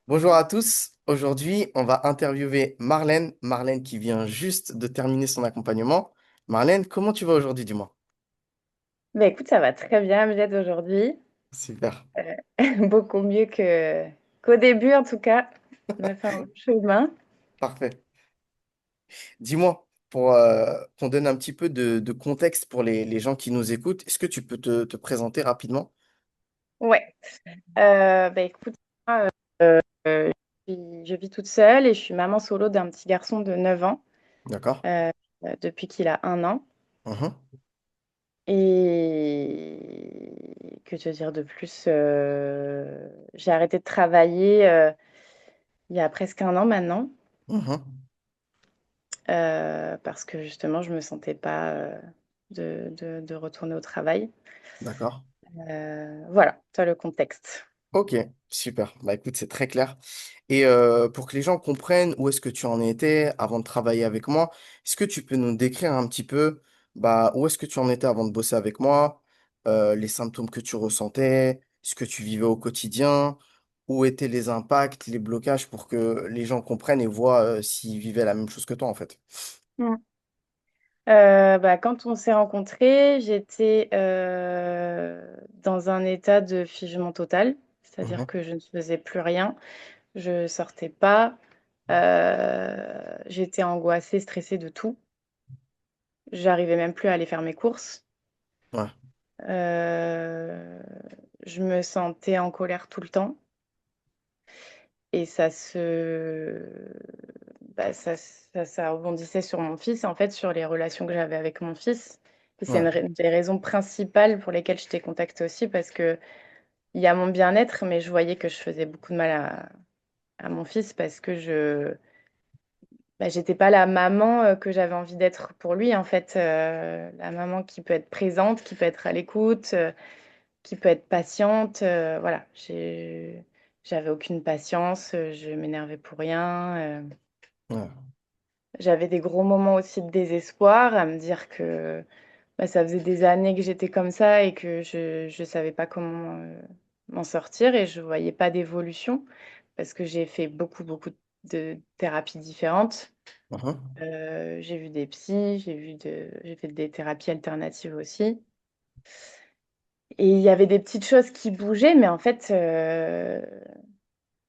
Bonjour à tous. Aujourd'hui, on va interviewer Marlène. Marlène qui vient juste de terminer son accompagnement. Marlène, comment tu vas aujourd'hui, dis-moi? Bah écoute, ça va très bien, Amjad, aujourd'hui. Super, Beaucoup mieux qu'au début, en tout cas. On a fait un long chemin. parfait. Dis-moi, pour qu'on donne un petit peu de contexte pour les gens qui nous écoutent, est-ce que tu peux te présenter rapidement? Ouais. Bah écoute, moi, je vis toute seule et je suis maman solo d'un petit garçon de 9 ans D'accord. euh, depuis qu'il a 1 an. Mhm, Et que te dire de plus? J'ai arrêté de travailler il y a presque 1 an maintenant mhm, parce que justement, je me sentais pas de retourner au travail. d'accord. Voilà, tu as le contexte. Ok, super. Bah écoute, c'est très clair. Et pour que les gens comprennent où est-ce que tu en étais avant de travailler avec moi, est-ce que tu peux nous décrire un petit peu bah, où est-ce que tu en étais avant de bosser avec moi, les symptômes que tu ressentais, ce que tu vivais au quotidien, où étaient les impacts, les blocages pour que les gens comprennent et voient s'ils vivaient la même chose que toi en fait. Mm. Bah, quand on s'est rencontrés, j'étais dans un état de figement total, c'est-à-dire Mhm. que je ne faisais plus rien, je sortais pas, j'étais angoissée, stressée de tout. J'arrivais même plus à aller faire mes courses. Ouais, Euh, je me sentais en colère tout le temps et ça rebondissait sur mon fils, en fait, sur les relations que j'avais avec mon fils. Et c'est ouais, une des raisons principales pour lesquelles je t'ai contactée aussi, parce que il y a mon bien-être, mais je voyais que je faisais beaucoup de mal à mon fils parce que j'étais pas la maman que j'avais envie d'être pour lui, en fait. La maman qui peut être présente, qui peut être à l'écoute, qui peut être patiente. Voilà, j'avais aucune patience, je m'énervais pour rien. ouais, J'avais des gros moments aussi de désespoir à me dire que ça faisait des années que j'étais comme ça et que je savais pas comment m'en sortir et je voyais pas d'évolution parce que j'ai fait beaucoup de thérapies différentes. mhm, J'ai vu des psys, j'ai fait des thérapies alternatives aussi. Et il y avait des petites choses qui bougeaient, mais en fait,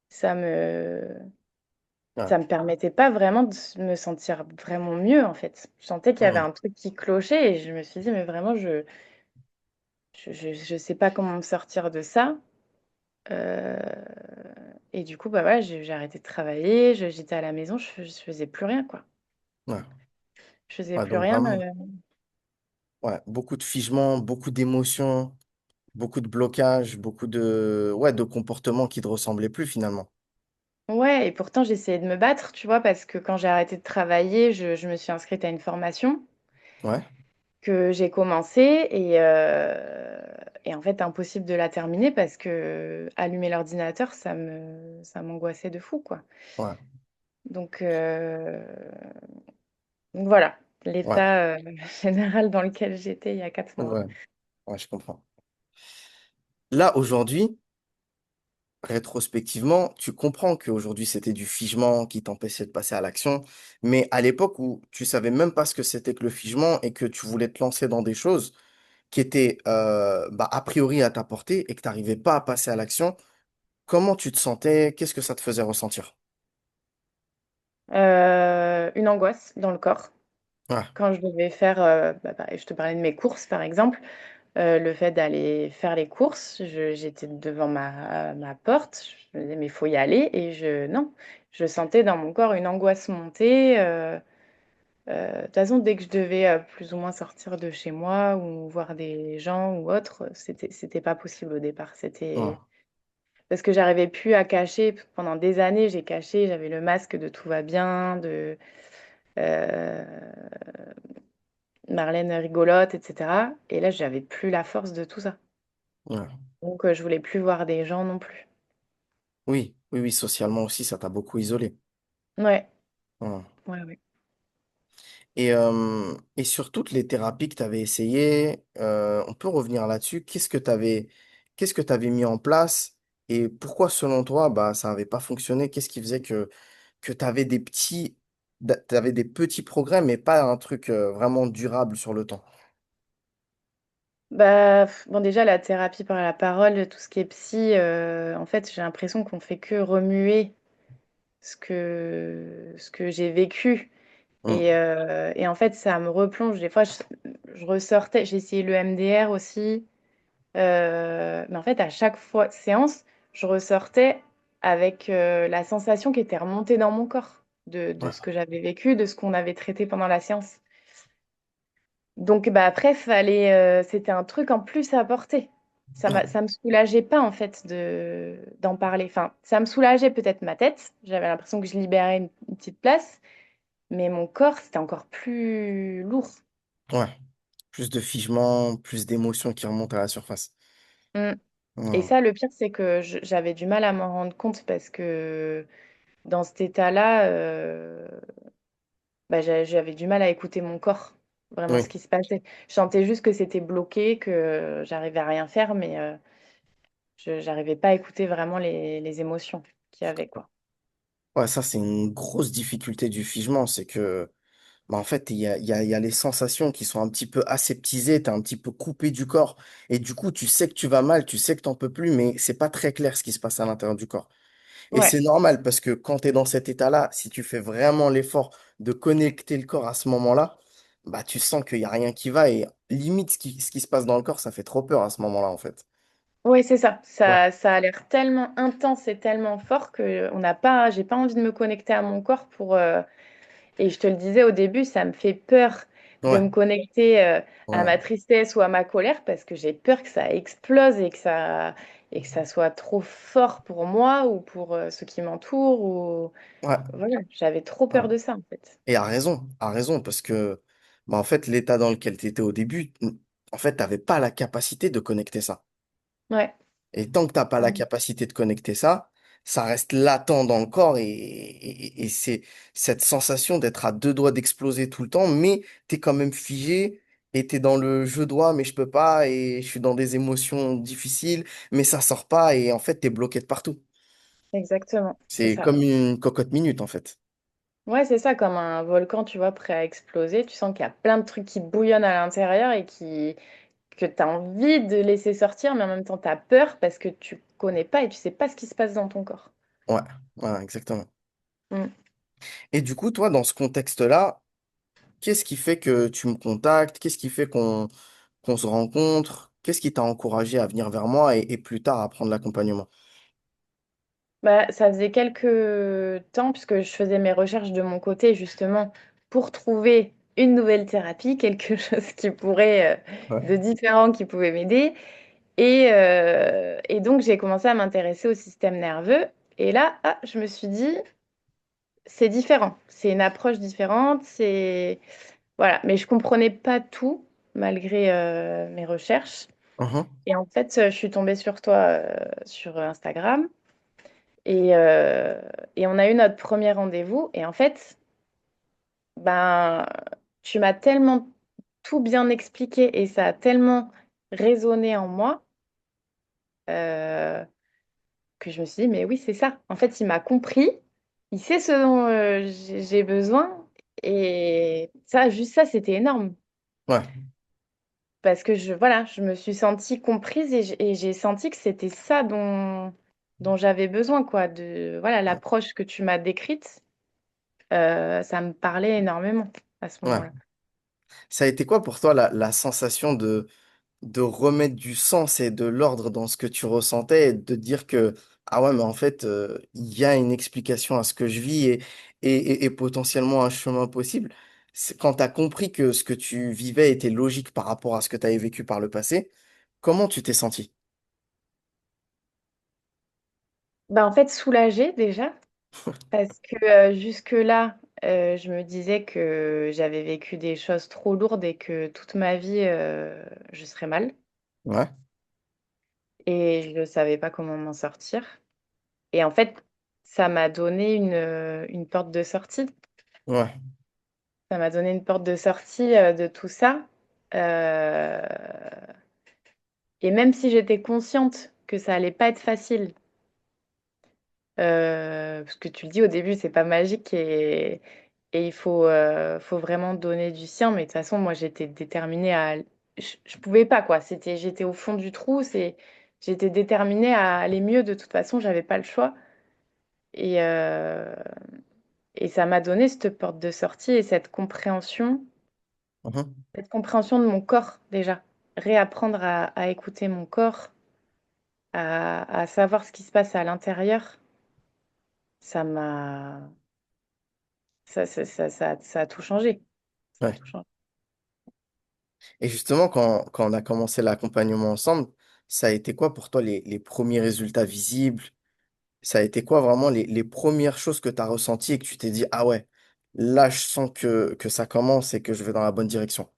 ça me, ouais, ça me permettait pas vraiment de me sentir vraiment mieux, en fait. Je sentais qu'il y avait mhm, un truc qui clochait et je me suis dit, mais vraiment, je sais pas comment me sortir de ça. Euh, et du coup, bah voilà, j'ai arrêté de travailler, j'étais à la maison, je faisais plus rien, quoi. ouais. Je faisais Ouais, plus donc rien. vraiment, ouais, beaucoup de figements, beaucoup d'émotions. Beaucoup de blocages, beaucoup ouais, de comportements qui ne te ressemblaient plus finalement. Ouais, et pourtant, j'essayais de me battre, tu vois, parce que quand j'ai arrêté de travailler, je me suis inscrite à une formation Ouais, que j'ai commencée et en fait, impossible de la terminer parce que allumer l'ordinateur, ça m'angoissait de fou, quoi. ouais, Donc, euh, donc voilà, ouais, l'état général dans lequel j'étais il y a 4 mois. ouais, ouais, je comprends. Là, aujourd'hui, rétrospectivement, tu comprends qu'aujourd'hui, c'était du figement qui t'empêchait de passer à l'action. Mais à l'époque où tu savais même pas ce que c'était que le figement et que tu voulais te lancer dans des choses qui étaient bah, a priori à ta portée et que tu n'arrivais pas à passer à l'action, comment tu te sentais? Qu'est-ce que ça te faisait ressentir? Une angoisse dans le corps. Ouais, Quand je devais faire, je te parlais de mes courses, par exemple. Le fait d'aller faire les courses, j'étais devant ma porte, je me disais: «Mais il faut y aller» et non, je sentais dans mon corps une angoisse monter, de toute façon, dès que je devais, plus ou moins sortir de chez moi ou voir des gens ou autre, c'était pas possible au départ. ouais, C'était parce que j'arrivais plus à cacher pendant des années, j'ai caché, j'avais le masque de «tout va bien», heu, Marlène rigolote et cetera et là, j'avais plus la force de tout ça. ouais. Donc je voulais plus voir des gens non plus. Oui, oui, oui, socialement aussi, ça t'a beaucoup isolé. Ouais, Ouais. ouais. Et sur toutes les thérapies que tu avais essayées, on peut revenir là-dessus. Qu'est-ce que tu avais mis en place? Et pourquoi, selon toi, bah, ça n'avait pas fonctionné? Qu'est-ce qui faisait que tu avais t'avais des petits progrès, mais pas un truc vraiment durable sur le temps? Bah, bon, déjà, la thérapie par la parole, tout ce qui est psy, en fait, j'ai l'impression qu'on fait que remuer ce que j'ai vécu. Mm. Et en fait, ça me replonge. Des fois, je ressortais, j'ai essayé le MDR aussi. Mais en fait, à chaque fois séance, je ressortais avec la sensation qui était remontée dans mon corps de Ouais. ce que j'avais vécu, de ce qu'on avait traité pendant la séance. Donc bah après, c'était un truc en plus à apporter. Ça me soulageait pas en fait d'en parler. Enfin, ça me soulageait peut-être ma tête. J'avais l'impression que je libérais une petite place, mais mon corps, c'était encore plus lourd. Ouais. Plus de figement, plus d'émotions qui remontent à la surface. Mm. Et Mm. ça, le pire, c'est que j'avais du mal à m'en rendre compte parce que dans cet état-là, bah, j'avais du mal à écouter mon corps, vraiment ce Oui. qui se passait. Je sentais juste que c'était bloqué, que j'arrivais à rien faire, mais je j'arrivais pas à écouter vraiment les émotions qu'il y avait, quoi. Ouais, ça, c'est une grosse difficulté du figement, c'est que, bah, en fait, il y a les sensations qui sont un petit peu aseptisées, t'es un petit peu coupé du corps, et du coup, tu sais que tu vas mal, tu sais que t'en peux plus, mais c'est pas très clair ce qui se passe à l'intérieur du corps. Et Ouais, c'est normal, parce que quand tu es dans cet état-là, si tu fais vraiment l'effort de connecter le corps à ce moment-là, bah, tu sens qu'il n'y a rien qui va, et limite, ce qui se passe dans le corps, ça fait trop peur à ce moment-là, en fait. ouais, c'est ça. Ouais, Ça a l'air tellement intense et tellement fort que j'ai pas envie de me connecter à mon corps et je te le disais au début, ça me fait peur de ouais, me connecter à ouais, ma tristesse ou à ma colère parce que j'ai peur que ça explose et que ça soit trop fort pour moi ou pour ceux qui m'entourent. ouais, Voilà, j'avais trop ouais. peur de ça en fait. Et a raison, parce que, bah, en fait, l'état dans lequel tu étais au début, en fait, tu n'avais pas la capacité de connecter ça. Ouais. Et tant que t'as pas la capacité de connecter ça, ça reste latent dans le corps et c'est cette sensation d'être à deux doigts d'exploser tout le temps, mais t'es quand même figé et t'es dans le je dois, mais je peux pas et je suis dans des émotions difficiles, mais ça sort pas et en fait t'es bloqué de partout. Exactement, c'est C'est ça. comme une cocotte minute en fait. Ouais, c'est ça, comme un volcan, tu vois, prêt à exploser. Tu sens qu'il y a plein de trucs qui bouillonnent à l'intérieur que tu as envie de laisser sortir, mais en même temps, tu as peur parce que tu connais pas et tu sais pas ce qui se passe dans ton corps. Ouais, voilà, exactement. Mm. Et du coup, toi, dans ce contexte-là, qu'est-ce qui fait que tu me contactes? Qu'est-ce qui fait qu'on se rencontre? Qu'est-ce qui t'a encouragé à venir vers moi et plus tard à prendre l'accompagnement? Bah, ça faisait quelques temps, puisque je faisais mes recherches de mon côté, justement, pour trouver une nouvelle thérapie, quelque chose Ouais. de différent qui pouvait m'aider. Et donc, j'ai commencé à m'intéresser au système nerveux. Et là, ah, je me suis dit, c'est différent. C'est une approche différente. Voilà. Mais je comprenais pas tout, malgré mes recherches. Mhm. Et en fait, je suis tombée sur toi sur Instagram. Et, euh, et on a eu notre premier rendez-vous. Et en fait, ben, tu m'as tellement tout bien expliqué et ça a tellement résonné en moi euh, que je me suis dit, mais oui, c'est ça. En fait, il m'a compris, il sait ce dont j'ai besoin. Et ça, juste ça, c'était énorme. Ouais, Parce que voilà, je me suis sentie comprise et j'ai senti que c'était ça dont j'avais besoin, quoi. Voilà, ouais, l'approche que tu m'as décrite. Ça me parlait énormément à ce ouais. moment-là. Ça a été quoi pour toi la sensation de remettre du sens et de l'ordre dans ce que tu ressentais et de dire que, ah ouais, mais en fait, il y a une explication à ce que je vis et potentiellement un chemin possible. C'est quand tu as compris que ce que tu vivais était logique par rapport à ce que tu avais vécu par le passé, comment tu t'es senti? Bah, en fait, soulagée déjà, parce que jusque-là, je me disais que j'avais vécu des choses trop lourdes et que toute ma vie, je serais mal. Ouais, Et je ne savais pas comment m'en sortir. Et en fait, ça m'a donné une porte de sortie. ouais, Ça m'a donné une porte de sortie de tout ça. Euh, Et même si j'étais consciente que ça allait pas être facile, Parce que tu le dis au début, c'est pas magique et faut vraiment donner du sien. Mais de toute façon, moi, j'étais déterminée à... Je pouvais pas, quoi. J'étais au fond du trou. J'étais déterminée à aller mieux. De toute façon, j'avais pas le choix. Et, euh, et ça m'a donné cette porte de sortie et Mhm. cette compréhension de mon corps, déjà. Réapprendre à écouter mon corps, à savoir ce qui se passe à l'intérieur. Ça m'a... ça a tout changé. Ça a Ouais. tout changé. Et justement, quand on a commencé l'accompagnement ensemble, ça a été quoi pour toi les premiers résultats visibles? Ça a été quoi vraiment les premières choses que tu as ressenties et que tu t'es dit, ah ouais, là, je sens que ça commence et que je vais dans la bonne direction.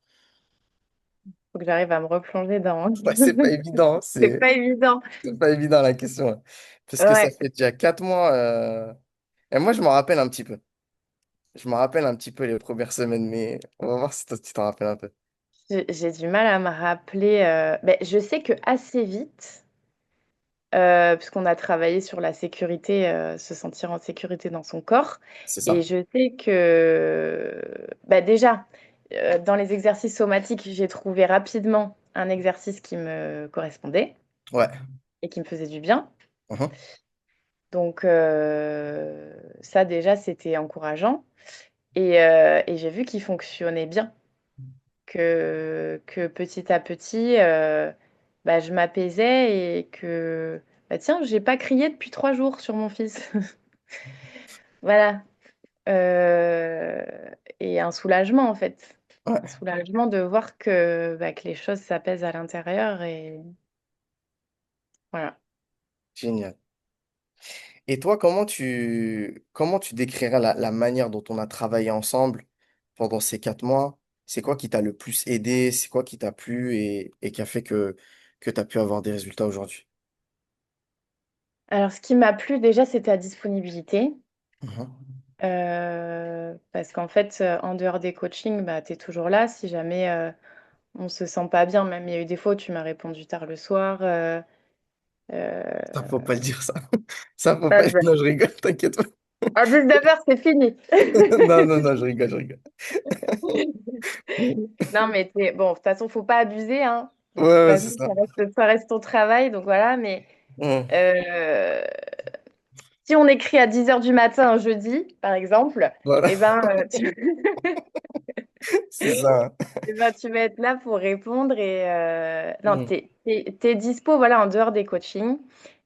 Faut que j'arrive à me replonger dans. Ouais, c'est pas évident, hein, C'est pas évident. c'est pas évident la question, hein. Parce que ça Ouais. fait déjà 4 mois. Et moi, je m'en rappelle un petit peu. Je me rappelle un petit peu les premières semaines, mais on va voir si toi, tu t'en rappelles un peu. J'ai du mal à me rappeler. Ben, je sais que assez vite, puisqu'on a travaillé sur la sécurité, se sentir en sécurité dans son corps, C'est et ça. je sais que, ben, déjà, dans les exercices somatiques, j'ai trouvé rapidement un exercice qui me correspondait Ouais. et qui me faisait du bien. Mhm. Donc ça déjà, c'était encourageant. Et j'ai vu qu'il fonctionnait bien, que petit à petit, bah, je m'apaisais et que, bah, tiens, j'ai pas crié depuis 3 jours sur mon fils. Voilà. Euh, et un soulagement, en fait. Un Ouais. soulagement de voir que, bah, que les choses s'apaisent à l'intérieur. Et voilà. Génial. Et toi, comment tu décrirais la manière dont on a travaillé ensemble pendant ces 4 mois? C'est quoi qui t'a le plus aidé? C'est quoi qui t'a plu et qui a fait que tu as pu avoir des résultats aujourd'hui? Alors, ce qui m'a plu déjà, c'était ta disponibilité. Mhm. Parce qu'en fait, en dehors des coachings, bah, tu es toujours là. Si jamais on se sent pas bien, même il y a eu des fois où tu m'as répondu tard le soir. Euh, Ça, faut pas le dire, ça. Ça, faut Ah, pas le dire. Non, je rigole, t'inquiète pas. à 19h, c'est fini. Non, non, non, je rigole, je rigole. Non, mais bon, de toute façon, faut pas abuser, hein. De Ouais, toute ouais, façon, c'est ça. ça reste ton travail, donc voilà. Mais Mhm. euh, si on écrit à 10h du matin un jeudi, par exemple, Voilà, eh ben, c'est ça. eh ben, tu vas être là pour répondre et non, Mhm. t'es dispo, voilà, en dehors des coachings.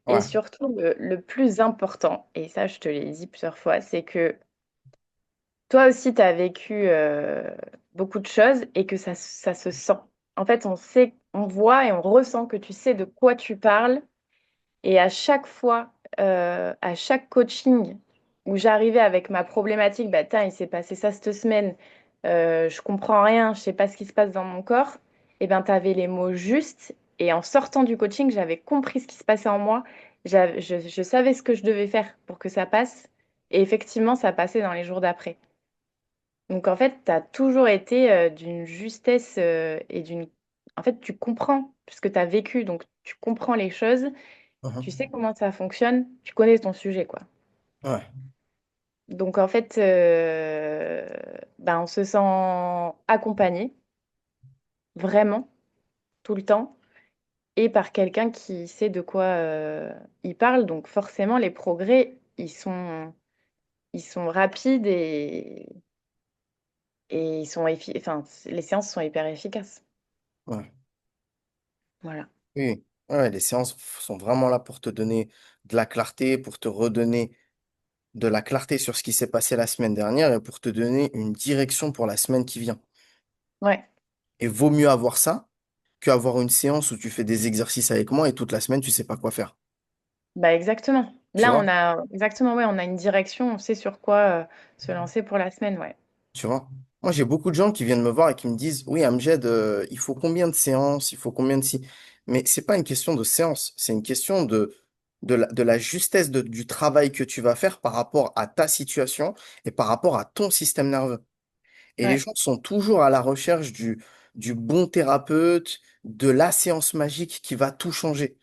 Et Ouais. surtout, le plus important, et ça, je te l'ai dit plusieurs fois, c'est que toi aussi, tu as vécu beaucoup de choses et que ça se sent. En fait, on sait, on voit et on ressent que tu sais de quoi tu parles. Et à chaque fois, à chaque coaching où j'arrivais avec ma problématique, bah, tiens, il s'est passé ça cette semaine, je comprends rien, je sais pas ce qui se passe dans mon corps, et ben, tu avais les mots justes. Et en sortant du coaching, j'avais compris ce qui se passait en moi. Je savais ce que je devais faire pour que ça passe. Et effectivement, ça passait dans les jours d'après. Donc en fait, tu as toujours été d'une justesse et d'une... En fait, tu comprends, puisque tu as vécu, donc tu comprends les choses, tu sais Mhm. comment ça fonctionne, tu connais ton sujet, quoi. Ouais. Donc en fait, ben, on se sent accompagné, vraiment, tout le temps, et par quelqu'un qui sait de quoi il parle. Donc forcément, les progrès, ils sont rapides et enfin, les séances sont hyper efficaces. Ouais. Voilà. Oui. Ouais, les séances sont vraiment là pour te donner de la clarté, pour te redonner de la clarté sur ce qui s'est passé la semaine dernière et pour te donner une direction pour la semaine qui vient. Ouais. Et vaut mieux avoir ça qu'avoir une séance où tu fais des exercices avec moi et toute la semaine, tu sais pas quoi faire. Bah exactement. Tu Là, vois? on a exactement, ouais, on a une direction, on sait sur quoi se lancer pour la semaine, ouais. Tu vois? Moi, j'ai beaucoup de gens qui viennent me voir et qui me disent, oui, Amjed, il faut combien de séances? Il faut combien de si... Mais c'est pas une question de séance, c'est une question de la justesse du travail que tu vas faire par rapport à ta situation et par rapport à ton système nerveux. Et les Ouais, gens sont toujours à la recherche du bon thérapeute, de la séance magique qui va tout changer.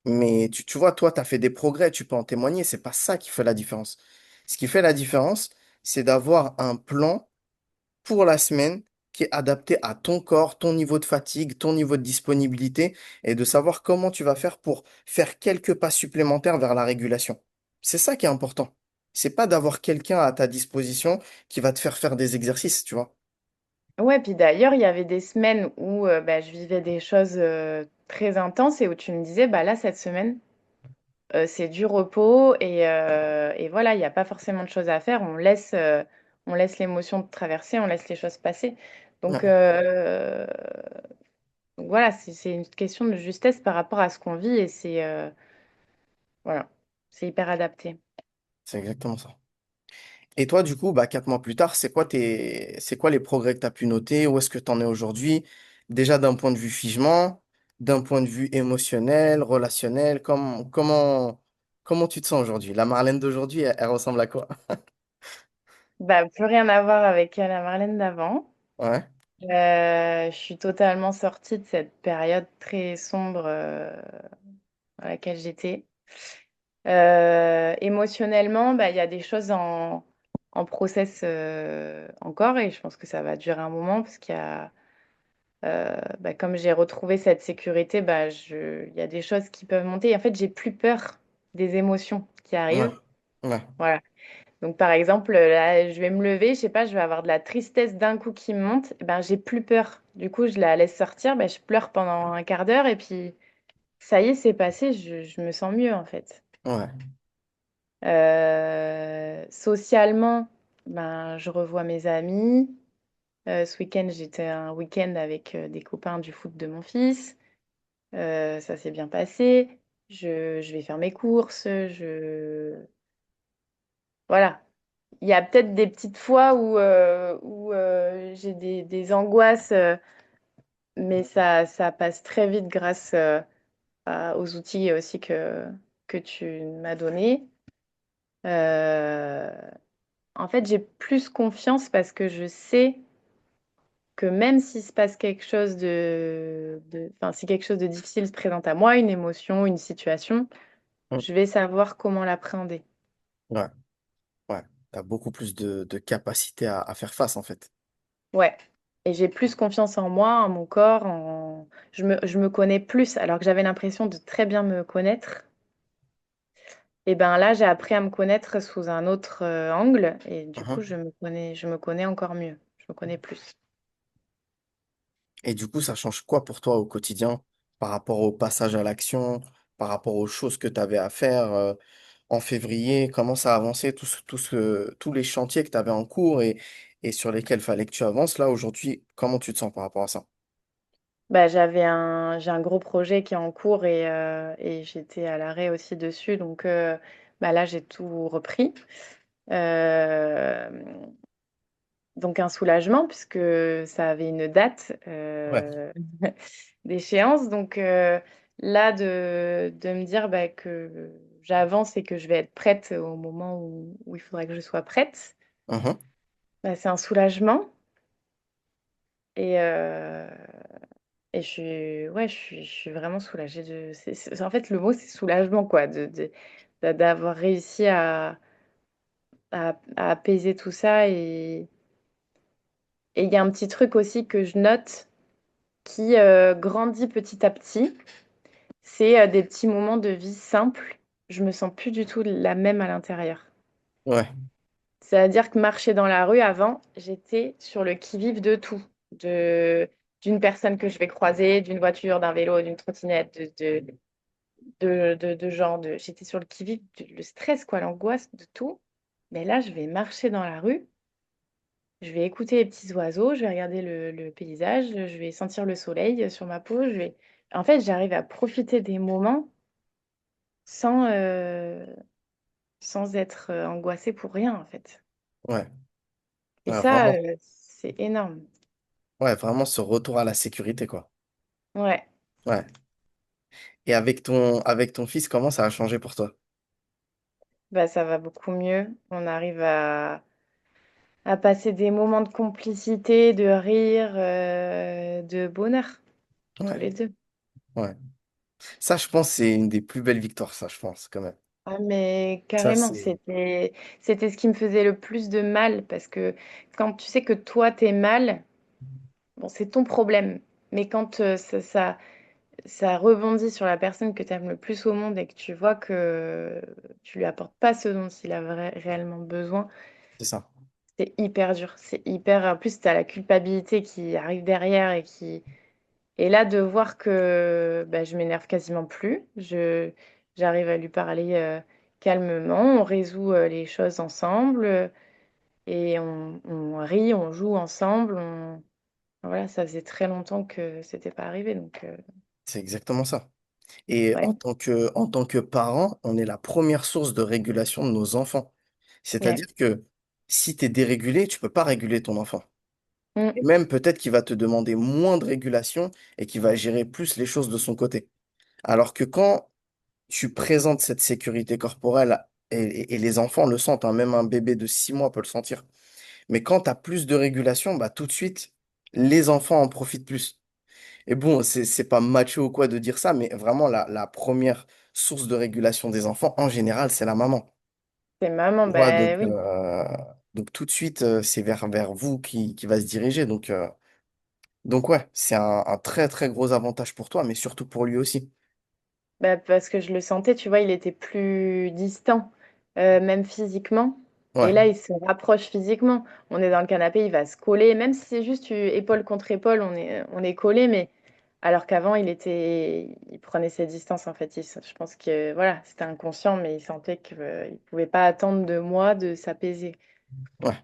Mais tu vois, toi, tu as fait des progrès, tu peux en témoigner. C'est pas ça qui fait la différence. Ce qui fait la différence, c'est d'avoir un plan pour la semaine qui est adapté à ton corps, ton niveau de fatigue, ton niveau de disponibilité et de savoir comment tu vas faire pour faire quelques pas supplémentaires vers la régulation. C'est ça qui est important. C'est pas d'avoir quelqu'un à ta disposition qui va te faire faire des exercices, tu vois. Ouais, puis d'ailleurs, il y avait des semaines où bah, je vivais des choses très intenses et où tu me disais, bah là, cette semaine, c'est du repos et voilà, il n'y a pas forcément de choses à faire. On laisse l'émotion traverser, on laisse les choses passer. Donc, Ouais, donc voilà, c'est une question de justesse par rapport à ce qu'on vit et voilà, c'est hyper adapté. c'est exactement ça. Et toi, du coup, bah, 4 mois plus tard, c'est quoi les progrès que tu as pu noter? Où est-ce que tu en es aujourd'hui? Déjà d'un point de vue figement, d'un point de vue émotionnel, relationnel, comment tu te sens aujourd'hui? La Marlène d'aujourd'hui, elle ressemble à quoi? Bah, plus rien à voir avec la Marlène d'avant. Ouais, Je suis totalement sortie de cette période très sombre dans laquelle j'étais. Émotionnellement, bah, il y a des choses en process encore et je pense que ça va durer un moment parce qu'il y a, bah, comme j'ai retrouvé cette sécurité, bah, il y a des choses qui peuvent monter. En fait, j'ai plus peur des émotions qui ouais, arrivent. ouais, Voilà. Donc, par exemple, là, je vais me lever, je sais pas, je vais avoir de la tristesse d'un coup qui me monte. Eh ben, j'ai plus peur. Du coup, je la laisse sortir. Ben, je pleure pendant un quart d'heure et puis ça y est, c'est passé. Je me sens mieux en fait. ouais. Socialement, ben, je revois mes amis. Ce week-end, j'étais un week-end avec des copains du foot de mon fils. Ça s'est bien passé. Je vais faire mes courses. Voilà. Il y a peut-être des petites fois où j'ai des angoisses, mais ça passe très vite grâce aux outils aussi que tu m'as donnés. Euh, En fait, j'ai plus confiance parce que je sais que même s'il se passe quelque chose enfin, si quelque chose de difficile se présente à moi, une émotion, une situation, Mm. je vais savoir comment l'appréhender. Ouais, ouais. Tu as beaucoup plus de capacité à faire face, en fait. Ouais. Et j'ai plus confiance en moi, en mon corps, je me connais plus, alors que j'avais l'impression de très bien me connaître. Et ben là, j'ai appris à me connaître sous un autre angle, et du coup, Mhm. je me connais encore mieux. Je me connais plus. Et du coup, ça change quoi pour toi au quotidien par rapport au passage à l'action, par rapport aux choses que tu avais à faire en février? Comment ça a avancé, tous les chantiers que tu avais en cours et sur lesquels fallait que tu avances là aujourd'hui, comment tu te sens par rapport à ça? Bah, j'ai un gros projet qui est en cours et j'étais à l'arrêt aussi dessus. Donc bah, là, j'ai tout repris. Euh, donc un soulagement puisque ça avait une date Ouais. d'échéance. Donc là, de me dire bah, que j'avance et que je vais être prête au moment où il faudra que je sois prête, Mhm. bah, c'est un soulagement. Et, ouais, je suis vraiment soulagée en fait, le mot, c'est soulagement, quoi, d'avoir réussi à apaiser tout ça. Et il y a un petit truc aussi que je note qui grandit petit à petit. C'est des petits moments de vie simples. Je me sens plus du tout la même à l'intérieur. Ouais. C'est-à-dire que marcher dans la rue avant, j'étais sur le qui-vive de tout. De, d'une personne que je vais croiser, d'une voiture, d'un vélo, d'une trottinette, de genre de j'étais sur le qui-vive, le stress, quoi, l'angoisse de tout. Mais là, je vais marcher dans la rue, je vais écouter les petits oiseaux, je vais regarder le paysage, je vais sentir le soleil sur ma peau, je vais... En fait, j'arrive à profiter des moments sans, sans être angoissée pour rien, en fait. Ouais. Et Ouais, ça, vraiment. c'est énorme. Ouais, vraiment ce retour à la sécurité, quoi. Ouais, Ouais. Et avec ton fils, comment ça a changé pour toi? bah, ça va beaucoup mieux. On arrive à passer des moments de complicité, de rire, de bonheur, tous Ouais. les deux. Ouais. Ça, je pense, c'est une des plus belles victoires, ça, je pense, quand même. Ah, mais Ça, carrément, c'est c'était ce qui me faisait le plus de mal parce que quand tu sais que toi, t'es mal, bon, c'est ton problème. Mais quand ça rebondit sur la personne que tu aimes le plus au monde et que tu vois que tu lui apportes pas ce dont il a réellement besoin, c'est ça. c'est hyper dur. C'est hyper. En plus, tu as la culpabilité qui arrive derrière et qui. Et là, de voir que bah, je m'énerve quasiment plus, j'arrive à lui parler calmement, on résout les choses ensemble et on rit, on joue ensemble. Voilà, ça faisait très longtemps que c'était pas arrivé, donc C'est exactement ça. Et ouais, en tant que parent, on est la première source de régulation de nos enfants. ouais. C'est-à-dire que si tu es dérégulé, tu peux pas réguler ton enfant. Mm. Et même peut-être qu'il va te demander moins de régulation et qu'il va gérer plus les choses de son côté. Alors que quand tu présentes cette sécurité corporelle, et les enfants le sentent, hein, même un bébé de 6 mois peut le sentir. Mais quand tu as plus de régulation, bah, tout de suite, les enfants en profitent plus. Et bon, c'est pas macho ou quoi de dire ça, mais vraiment, la première source de régulation des enfants, en général, c'est la maman. C'est maman, Tu vois, bah oui. donc tout de suite, c'est vers vous qui va se diriger. Donc ouais, c'est un très très gros avantage pour toi, mais surtout pour lui aussi. Bah, parce que je le sentais, tu vois, il était plus distant, même physiquement. Et Ouais, là, il se rapproche physiquement. On est dans le canapé, il va se coller, même si c'est juste épaule contre épaule, on est collé, mais alors qu'avant, il prenait ses distances en fait. Je pense que voilà, c'était inconscient, mais il sentait qu'il ne pouvait pas attendre de moi de s'apaiser. ouais,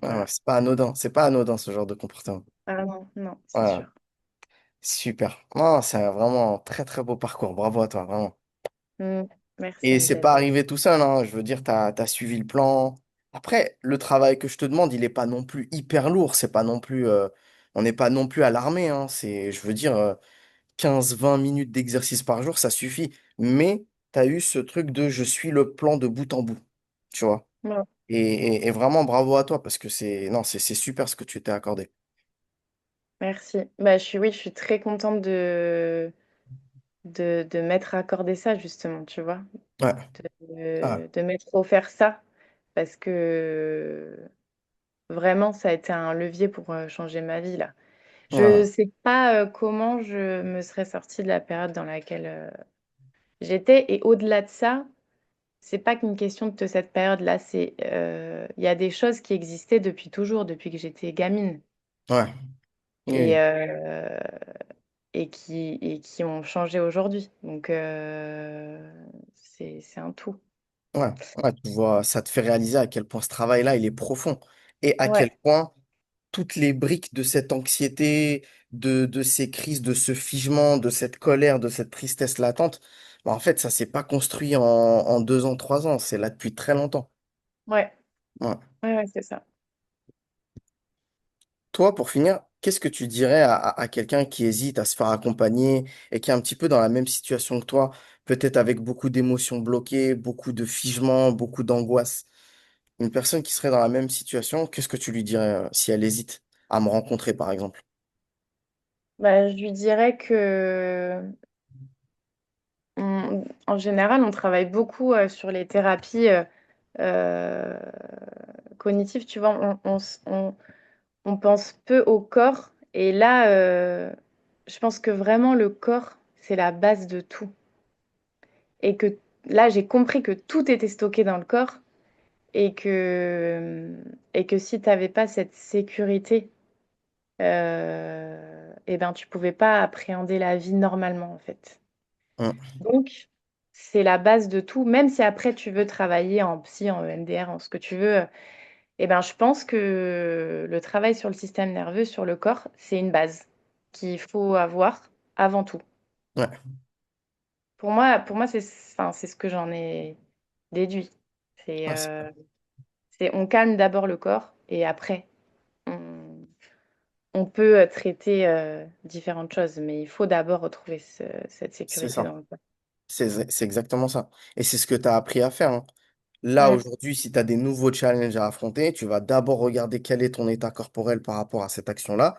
ouais, Voilà. c'est pas anodin. C'est pas anodin ce genre de comportement. Ah non, non, c'est Ouais, sûr. super. Non, c'est vraiment un très très beau parcours. Bravo à toi, vraiment. Mm. Merci, Et c'est Amjad. pas arrivé tout seul, hein. Je veux dire, t'as suivi le plan. Après, le travail que je te demande, il est pas non plus hyper lourd. C'est pas non plus, on n'est pas non plus à l'armée, hein. Je veux dire, 15-20 minutes d'exercice par jour, ça suffit. Mais tu as eu ce truc de je suis le plan de bout en bout. Tu vois. Ouais, Et vraiment bravo à toi parce que non, c'est super ce que tu t'es accordé. merci. Bah, oui, je suis très contente de m'être accordé ça, justement, tu vois, Ouais, ah, de m'être offert ça, parce que vraiment, ça a été un levier pour changer ma vie, là. Je ouais, sais pas comment je me serais sortie de la période dans laquelle j'étais, et au-delà de ça, c'est pas qu'une question de cette période-là, il y a des choses qui existaient depuis toujours, depuis que j'étais gamine, ouais, et, oui, et qui ont changé aujourd'hui. Donc, c'est un tout. ouais, ouais, tu vois, ça te fait réaliser à quel point ce travail-là, il est profond et à quel Ouais, point toutes les briques de cette anxiété, de ces crises, de ce figement, de cette colère, de cette tristesse latente, bah, en fait, ça s'est pas construit en 2 ans, 3 ans, c'est là depuis très longtemps. ouais, Ouais. ouais, ouais, c'est ça. Toi, pour finir, qu'est-ce que tu dirais à quelqu'un qui hésite à se faire accompagner et qui est un petit peu dans la même situation que toi, peut-être avec beaucoup d'émotions bloquées, beaucoup de figements, beaucoup d'angoisse? Une personne qui serait dans la même situation, qu'est-ce que tu lui dirais si elle hésite à me rencontrer, par exemple? Bah, je lui dirais que, en général, on travaille beaucoup sur les thérapies euh, cognitives, tu vois, on pense peu au corps. Et là, je pense que vraiment le corps, c'est la base de tout. Et que là, j'ai compris que tout était stocké dans le corps et que si tu n'avais pas cette sécurité, eh ben, tu pouvais pas appréhender la vie normalement, en fait. Hum, Donc, c'est la base de tout. Même si après, tu veux travailler en psy, en EMDR, en ce que tu veux, eh ben, je pense que le travail sur le système nerveux, sur le corps, c'est une base qu'il faut avoir avant tout. ouais, Pour moi, enfin, c'est ce que j'en ai déduit. C'est, ouais, c'est euh, on calme d'abord le corps et après, on, on peut traiter différentes choses. Mais il faut d'abord retrouver cette c'est sécurité ça. dans le corps. C'est exactement ça. Et c'est ce que tu as appris à faire, hein. Là, Mm. aujourd'hui, si tu as des nouveaux challenges à affronter, tu vas d'abord regarder quel est ton état corporel par rapport à cette action-là.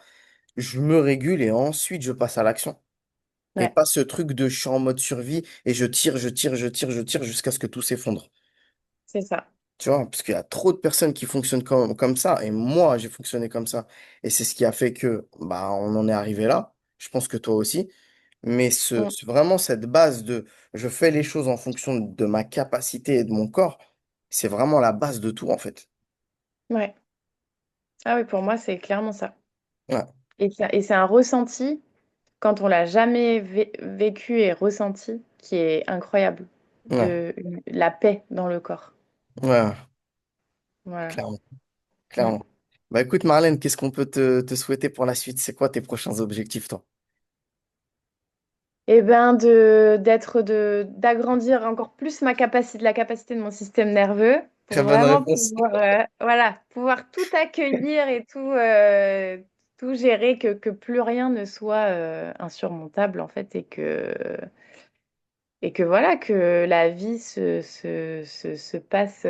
Je me régule et ensuite je passe à l'action. Et Ouais, pas ce truc de je suis en mode survie et je tire, je tire, je tire, je tire jusqu'à ce que tout s'effondre. c'est ça. Tu vois, parce qu'il y a trop de personnes qui fonctionnent comme ça, et moi, j'ai fonctionné comme ça. Et c'est ce qui a fait que bah, on en est arrivé là. Je pense que toi aussi. Mais Mm. vraiment, cette base de je fais les choses en fonction de ma capacité et de mon corps, c'est vraiment la base de tout, en fait. Ouais. Ah oui, pour moi, c'est clairement ça. Ouais, Et c'est un ressenti, quand on l'a jamais vécu et ressenti, qui est incroyable, ouais, la paix dans le corps. ouais, Voilà. clairement, Mm. clairement. Bah écoute, Marlène, qu'est-ce qu'on peut te souhaiter pour la suite? C'est quoi tes prochains objectifs, toi? Et ben d'agrandir encore plus la capacité de mon système nerveux pour Très bonne vraiment réponse. pouvoir voilà, pouvoir tout accueillir et tout gérer, que plus rien ne soit insurmontable en fait, et que voilà, que la vie se passe,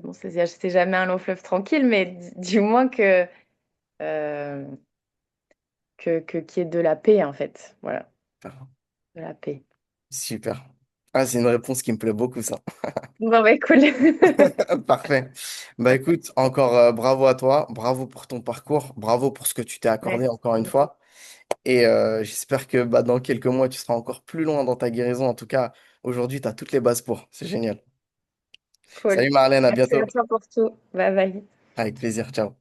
bon, c'est jamais un long fleuve tranquille, mais du moins euh, qu'il y ait de la paix en fait, voilà, de la paix. Super. Ah, c'est une réponse qui me plaît beaucoup, ça. Bon, bah, cool. Parfait. Bah écoute, encore bravo à toi, bravo pour ton parcours, bravo pour ce que tu t'es accordé Merci. encore une fois. Et j'espère que bah, dans quelques mois, tu seras encore plus loin dans ta guérison. En tout cas, aujourd'hui, tu as toutes les bases pour. C'est génial. Cool. Salut Marlène, à Merci à bientôt. toi pour tout. Bye bye. Avec plaisir, ciao.